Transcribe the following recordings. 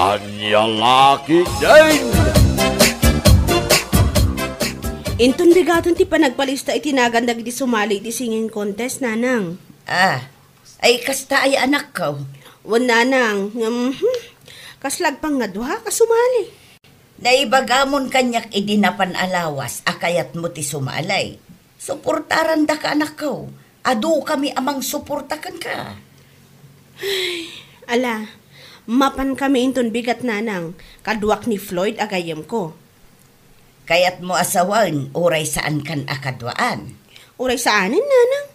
Anyang laki din! Inton bigaton ti panagpalista itinagandag di sumali ti singing contest, nanang. Ay kasta ay anak ko. Nanang, kaslag pang nga duha ka sumali. Naibagamon kanyak idinapan alawas, akayat mo ti sumalay. Suportaran da ka anak ko. Adu kami amang suportakan ka. Ala, mapan kami inton bigat, nanang. Kaduak ni Floyd agayam ko. Kayat mo asawan, uray saan kan akadwaan. Uray saanin, nanang?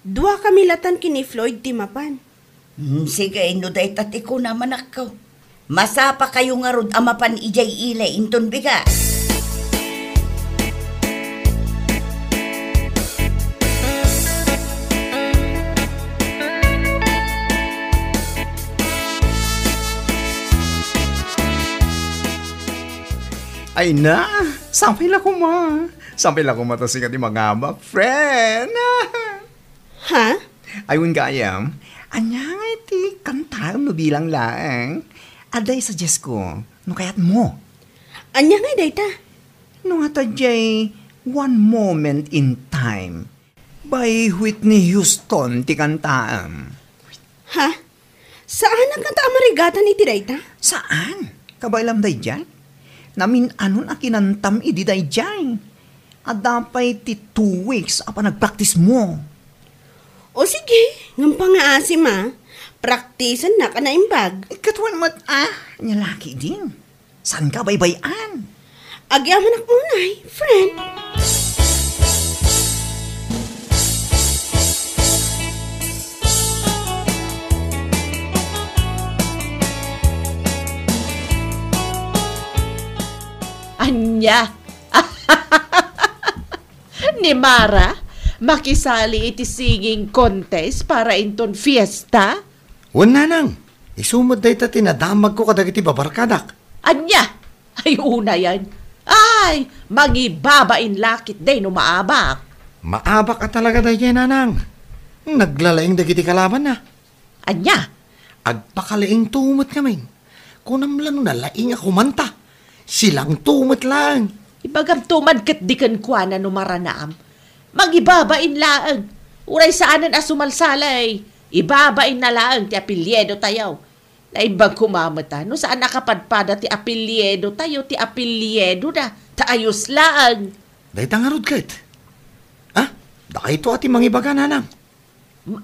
Dua kami latan kini Floyd ti mapan. Sige, inuday tati ko naman ako. Masapa kayo nga rod amapan ijay ilay inton bigas. Ay na, sampay lang ko ma. Sampay lang ko matasikat yung mga abak, friend. Ha? Ayun gayam, anya nga iti kanta no bilang laang. Aday suggest ko, no kayat mo. Anya nga dayta? No nga jay One Moment in Time by Whitney Houston ti kantaam. Ha? Saan ang kanta amarigatan iti dayta? Saan? Kabailam day dyan? Namin anon akinantam idi day dyan. Adapay ti 2 weeks apa nagpractice mo. O sige, ng pangaasim praktisan na ka na imbag. Ikatwan mat nyalaki din. San ka baybayan? Agyaman ak munay, friend. Anya? Ni Mara, makisali iti singing contest para inton fiesta? Wala nang. Isumod na ita tinadamag ko kadag iti babarkadak. Anya? Ay una yan. Ay, magibabain lakit day no maabak. Maabak ka talaga dahi nanang. Naglalaing dagiti kalaban na. Anya? Agpakalaing tumot kami. Kunam lang nalaing ako manta. Silang tumot lang. Ibagam tumadkat di kan kwa na numaranaam. Magibabain laang. Uray saanan asumalsalay. Ibabain na laang ti apelyedo tayaw. Naibag kumamata. No saan nakapadpada ti apelyedo tayo. Ti apelyedo na. Taayos laang. Dahi tangarod kat. Daka ito ati mangibaga nanang.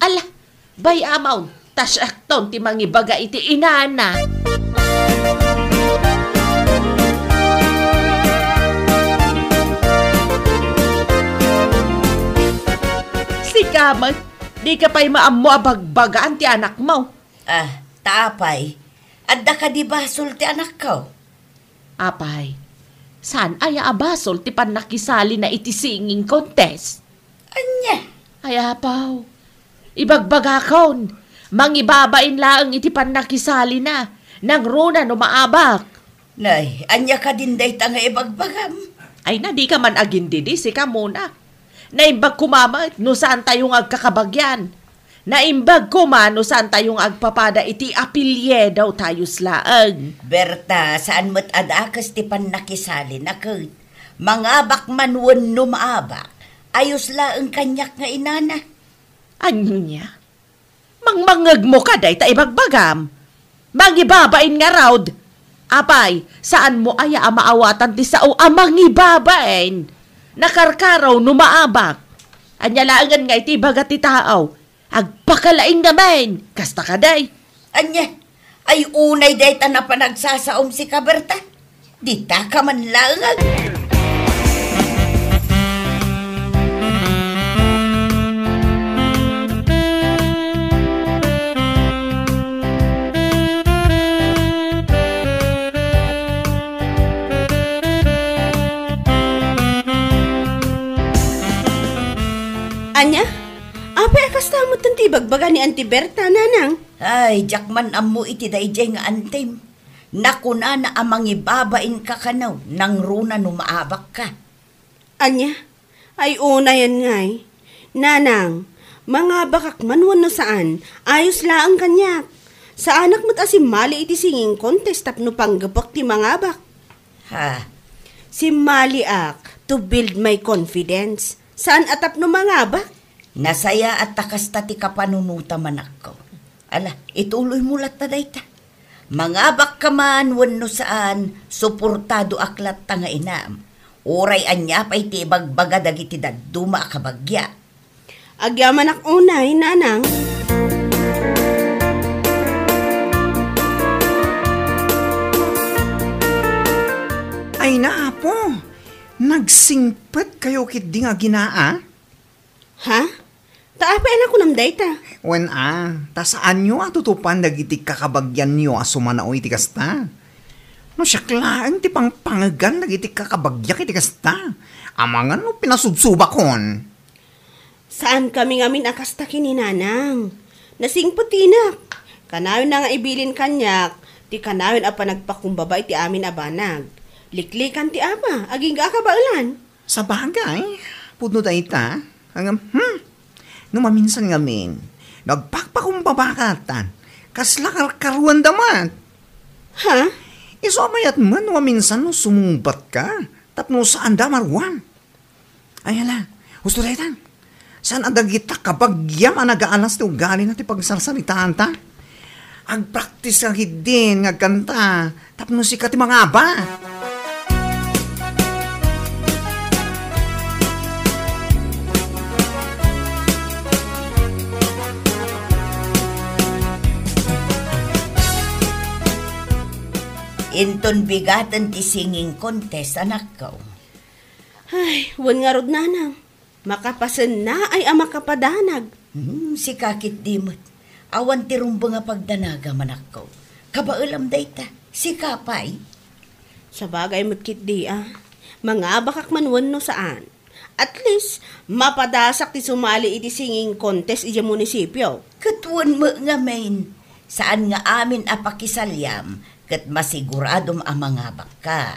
Ala, bay amaw. Tasyakton ti mangibaga iti inana. Kaman, di ka pa'y maammo abagbagaan ti anak mo. Tapay. Adda ka di basol ti anak ko. Apay, saan ay abasol ti panakisali na iti singing contest? Anya? Ay apaw, ibagbaga kon, mangibabain laang iti panakisali na, nang runa no maabak. Nay, anya ka din day nga ibagbagam. Ay na, di ka man agindidi, sika muna. Naimbag kumama, no saan tayong agkakabagyan. Naimbag kuma, no saan tayong agpapada iti apilye daw tayo slaang. Berta, saan mo't adakas ti panakisali na kut? Mangabak manwan no maabak. Ayos laang kanyak nga inana. Anya? Mangmangag mo ka day ta ibagbagam. Mangibabain nga raud. Apay, saan mo aya maawatan ti sao amang ibabain? Nakarkaraw numaabak. Anya laangan nga iti bagat ti tao. Agpakalaing naman. Kasta ka day. Anya, ay unay day ta na panagsasaom si Kaberta. Di ta ka man laang. Anya? Apay akasta mo tanti bagbaga ni Auntie Berta, nanang. Ay, jakman ammo iti dayjay nga antim. Nakuna na amang ibabain ka kanaw, nang runa no maabak ka. Anya? Ay una yan ngay. Nanang, mga bakak manwan no saan, ayos laang kanyak. Sa anak mo't asim mali iti singing contest tapno panggabak ti mangabak. Ha? Si mali ak to build my confidence. Saan atap no mangabak? Nasaya at takasta ti kapanunuta manak ko. Ala, ituloy mo lat na dayta. Mangabak ka man wenno saan, suportado aklat ta nga inam. Uray anya pa iti bagbaga dagiti dadduma kabagya. Agyaman ak unay, nanang. Ay na po, nagsingpet kayo kit di nga ginaa? Ha? Taapain ako nam dayta. Wen ta saan nyo atutupan dagiti kakabagyan nyo asumanaoy iti kasta? No siya klaan ti pangpangagan dagiti kakabagyak iti kasta. Amangan no pinasudsubakon. Saan kami ngamin akasta kininanang? Nasingputinak. Kanawin na nga ibilin kanyak, ti kanawin apa nagpakumbaba iti amin abanag. Liklikan ti ama, aging kakabailan. Sa bagay, pudno dayta, no maminsan ngamin, nagpakpakumbabakatan, kasla karuan damat. Ha? Iso mayat man no maminsan no sumumbat ka, tapno saan damarwan. Ay hala, gusto daytan, saan adagita kabagyam ang nag-aalas ti ugali na ti pagsarsalitaan ta? Agpraktis ka hidin, ngagkanta, tapno si kati mga aba. Inton bigatan ti singing contest, anak ko. Ay, wan nga rod nanang. Makapasan na ay ama kapadanag. Si kakit dimot. Awan ti rumbo nga pagdanaga, manak ko. Kabailam dayta, si kapay. Sa bagay mo't kit di mga bakak manwan no saan. At least, mapadasak ti sumali iti singing contest iti munisipyo. Katuan mo nga main. Saan nga amin apakisalyam, kat masiguradom ang mga baka.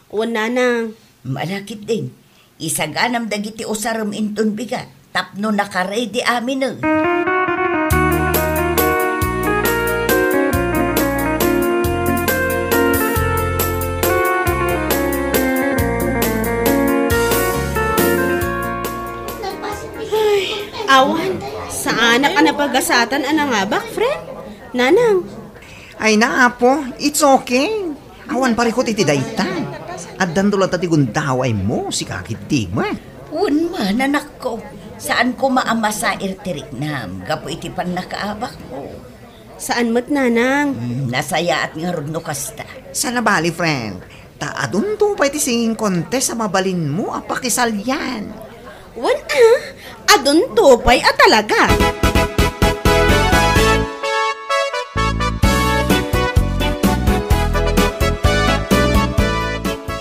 Wan nanang. Malakit din. Isaganam dagiti usaram inton bigat. Tapno nakaredy amin Awan, sa anak ka napagasatan anangabak, friend? Nanang. Ay na po, it's okay. Awan parikot iti dayta. At dandulat ati gundaway mo, si kakit di mo. Unman, anak ko. Saan ko maamasa irtirik nam? Gapo iti pan nakaabak mo. Saan mo't nanang? Nasaya at nga rudno kasta. Sa nabali, friend. Taadun to pa iti singing contest sa mabalin mo, apakisalyan. Wan adun tupay talaga.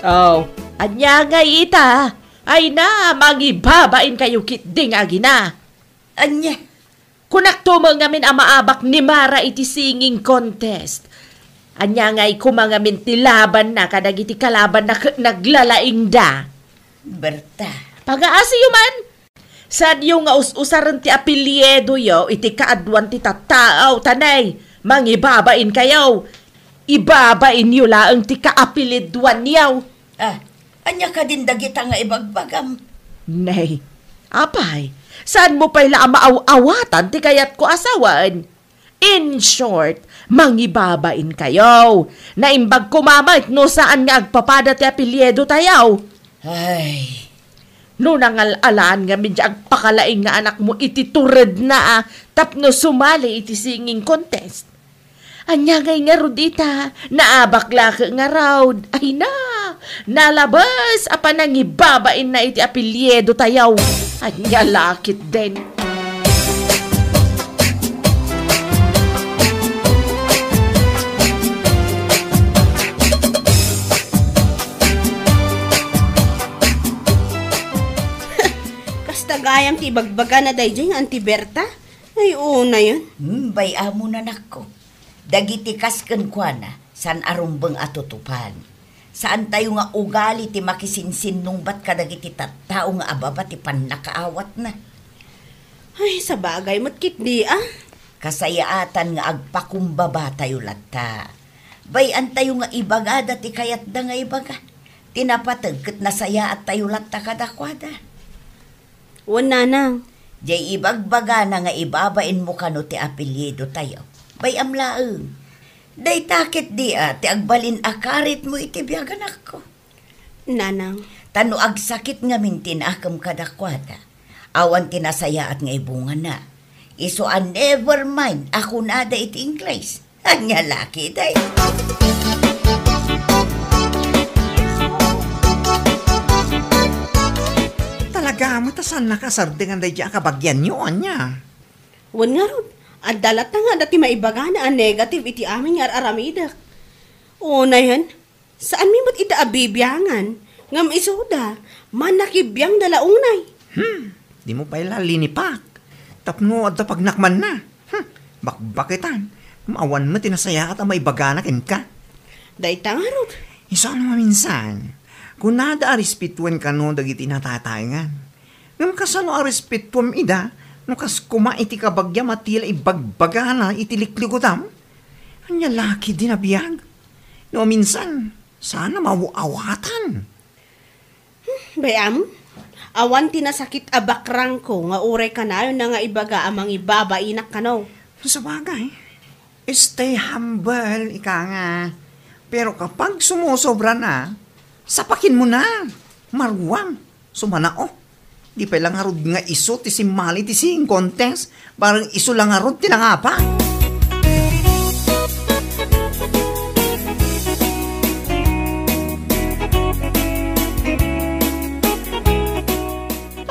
Oh, anya nga ita. Ay na, magibabain kayo kit ding agina. Anya? Kunak tumang ngamin amaabak ni Mara iti singing contest. Anya nga'y kumangamin ti laban na kadag iti kalaban na naglalaing da. Berta. Pag-aasi man. Saan yung nga usaran ti apelyedo yo, iti kaadwan ti tataaw tanay. Mangibabain kayo. Ibabain nyo laang ti kaapelidwan yaw. Anya ka din dagita nga ibagbagam. Nay, apay, saan mo pa'y maaw-awatan ti kayat ko asawan? In short, mangibabain kayo. Naimbag kumamait no saan nga agpapada ti apelyedo tayaw. Ay... No nangal-alaan nga medya agpakalaing nga anak mo iti tured na tapno sumali iti singing contest. Anya ngay nga rudita, naabak nga raud. Ay na, nalabas apa nangibabain na iti apelyedo tayaw. Anya lakit din. Tagayam ti bagbaga na dayjay nga anti Berta? Ay, una yun. Bay amo na nako. Dagiti kasken kwa na, san arumbeng atutupan. Saan tayo nga ugali ti makisinsin nung bat ka dagiti tattao nga ababa ti pan nakaawat na. Ay, sa bagay mo't kit di Kasayaatan nga agpakumbaba tayo latta. Bayan tayo nga ibaga dati kayat da nga ibaga. Tinapatag kat nasaya at tayo latta kadakwada. Wan nanang. Jay ibagbaga na nga ibabain mo kano ti apelyido tayo. Bay amlaeng. Day takit di ti agbalin akarit mo iti biyagan ako. Nanang. Tano agsakit nga mintin akam kadakwada. Awan tinasaya at nga ibunga na. Iso never mind ako nada iti English. Anya laki day. Talaga mo tasan nakasardingan day diya kabagyan nyo, anya. Wan nga rod. At dalat na nga dati maibaga na ang negative iti amin nga aramidak. O na yan. Saan mi mo't ita abibiyangan? Ngam isoda. Manakibiyang dalaunay. Di mo pa ilalinipak. Tapno at pagnakman na. Bakbakitan. Maawan mo tinasaya at ang maibaga na ka. Day tangarod. Iso ano minsan, kung nada arispituan ka no dagiti natatayangan. Ngam kasano arispituam ida, no kas kumaiti ka bagya matila ibagbaga na itilikligotam, anya laki din nabiyag. No minsan, sana mawawatan. Bayam, awan tinasakit abakrang ko nga uray kanayon na nga ibaga amang ibabainak kanaw. Sa bagay, stay humble, ika nga. Pero kapag sumusobra na, sapakin mo na. Marwang, sumanao. Di pa lang harod nga iso, ti simali, ti sing contest. Parang iso lang harod, tinangapa.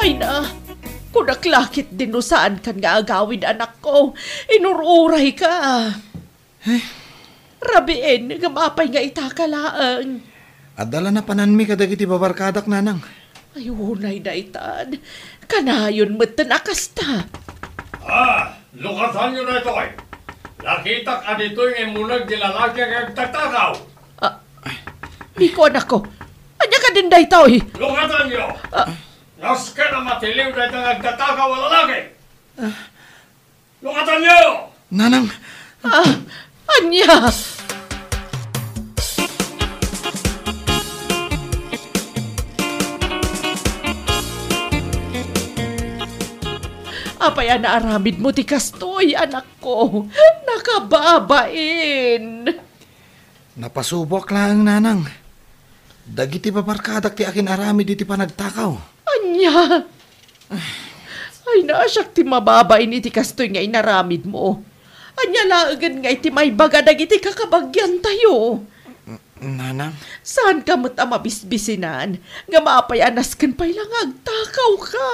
Ay na, kunaklakit din no saan kan nga agawin anak ko. Inururay ka. Rabiin, nga mapay nga itakalaang. Adala na pananmi kadagiti babarkadak nanang. Ayunay na itan. Kanayon mo't nakasta. Lukasan nyo na ito eh. Nakita ka dito yung emunag di lalaki ang nagtatakaw. Di ko anak ko. Anya ka din dahi tao eh. Lukasan nyo! Naska na matiliw na ito nagtatakaw ang lalaki. Lukasan nyo! Nanang, Anya! Apay na aramid mo ti kastoy, anak ko. Nakababain. napasubok lang nanang. Dagiti babarkadak ti akin arami diti panagtakaw. Anya! Ay naasak ti mababain iti kastoy nga inaramid mo. Anya laagan nga iti may bagadag iti kakabagyan tayo. Nanang? Saan ka mo't mabisbisinan? Nga maapayanas kan pa'y lang agtakaw ka.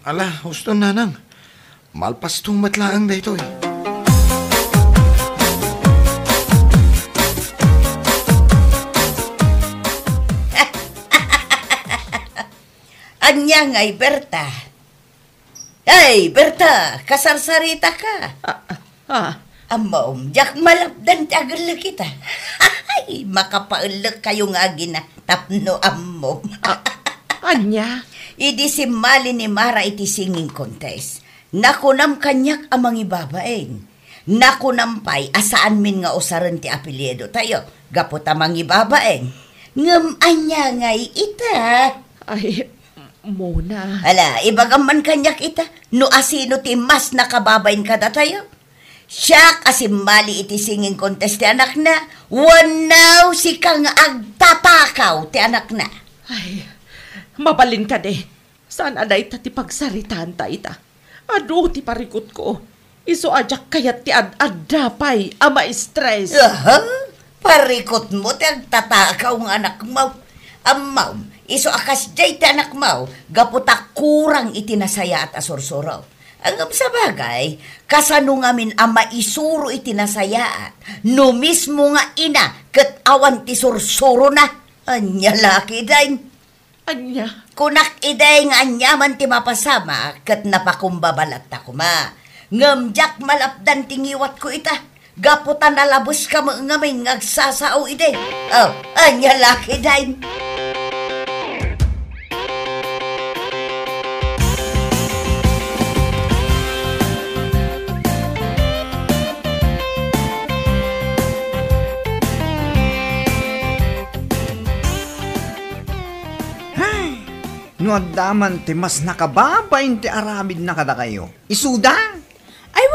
Ala, husto nanang. Malpas tumatlaang da ito eh. Anya ngay, Berta. Hey, Berta, kasarsarita ka. Amom, jak malapdan ti agal kita. Ay, makapaulak kayo nga gina. Tapno amom. Anya? Idi si Mali ni Mara iti singing contest. Nakunam kanyak amang ibabain. Nakunampay asaan min nga usaran ti apelyido tayo. Gapot amang ibabain. Ngam anya ngay ita. Ay, muna. Ala, ibagaman kanyak ita. No asino ti mas nakababain kada tayo. Siya kasi Mali iti singing contest ti anak na. Wanaw si kang agtatakaw ti anak na. Ay, mabalin ka de. Saan aday ta ti pagsaritaan ta ita? Ado ti parikot ko. Iso ajak kayat ti ad-adapay ama stress. Parikot mo ti agtatakaw ng anak mo. Amaw, iso akas jay ti anak mo. Gaputa kurang itinasaya at asursuraw. Ang sa bagay, kasano ngamin ama isuro itinasaya no mismo nga ina ket awan ti sursuro na. Anya laki dain. Anya? Kunak iday nga anyaman ti mapasama ket napakumbabalat ta kuma. Ngamjak malapdan tingiwat ko ita. Gaputan nalabos ka mo ngamin ngagsasao ide. Oh, anya laki dain. No daman ti mas nakababain ti aramid na kada kayo. Isuda! Ay,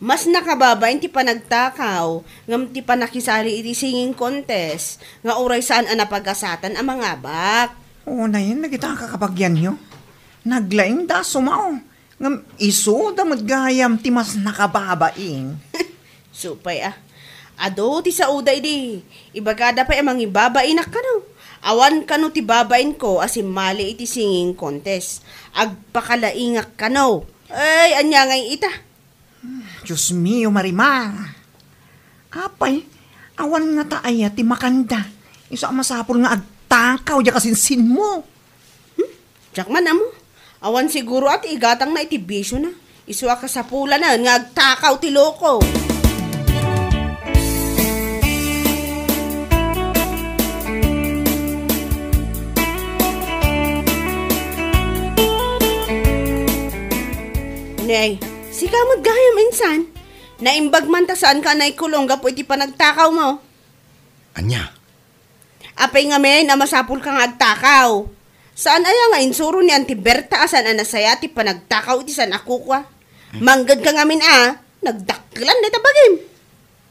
mas nakababain ti panagtakaw, ngam ti panakisali iti singing contest, nga uray saan ang napag-asatan ang mga bak. Oo na yun, nagita kakapagyan nyo. Naglaing da sumao. Ngam isuda magayam ti mas nakababaing. Supay Ado ti sauda idi. Ibagada pa amang ibabain ka no. Awan ka no ti babain ko asim mali iti singing contest. Agpakalaingak ka no. Ay, anya ngay ita. Diyos mio, Marimar. Apay, awan nga taaya ti makanda. Isa masapol nga agtakaw di kasinsin mo. Diyak man amo. Awan siguro at igatang na iti bisyo na. Iswa ka sa pula na nga agtakaw ti loko. Nay, si kamot gayam insan. Naimbag man ta saan ka na ikulong gapo iti panagtakaw mo. Anya? Apay nga may na masapul kang agtakaw. Saan aya nga insuro ni Auntie Berta asan anasaya ti panagtakaw iti san akukwa. Manggad ka ngamin nagdaklan na tabagim.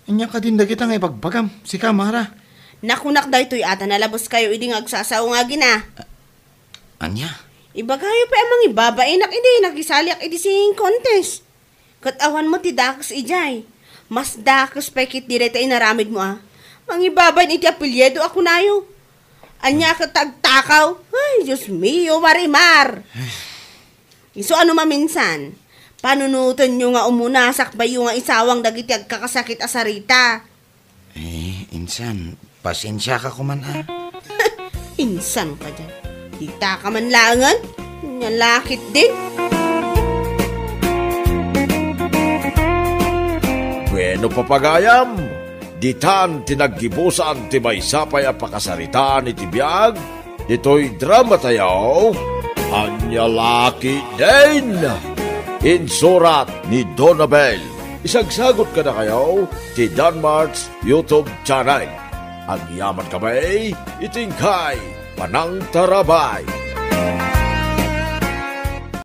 Anya ka din dagita nga ipagbagam, si Kamara. Nakunak da ito'y ata nalabos kayo iding agsasaw nga gina. Anya? Ibagayo pa amang ibabainak idi, nagisaliak idi singing contest. Katawa mo ti dakas ijay. Mas dakas pa kit direta inaramid mo Mangibabain iti apelyedo ako nayo. Anya ka tagtakaw. Ay, Diyos mio, Marimar. Iso ano maminsan? Panunutan nyo nga umunasak ba yung nga isawang dagiti agkakasakit asarita? Insan, pasensya ka kuman Insan ka dyan. Dita ka man langan. Nyalakit din. Bueno papagayam, ditan tinaggibusan ti may sapay a pakasaritaan iti biyag, dito'y drama tayaw, anyalaki din. Insurat ni Donabel. Isagsagot ka na kayo ti Danmarks YouTube channel. Ang yaman kamay, itingkay, panang tarabay.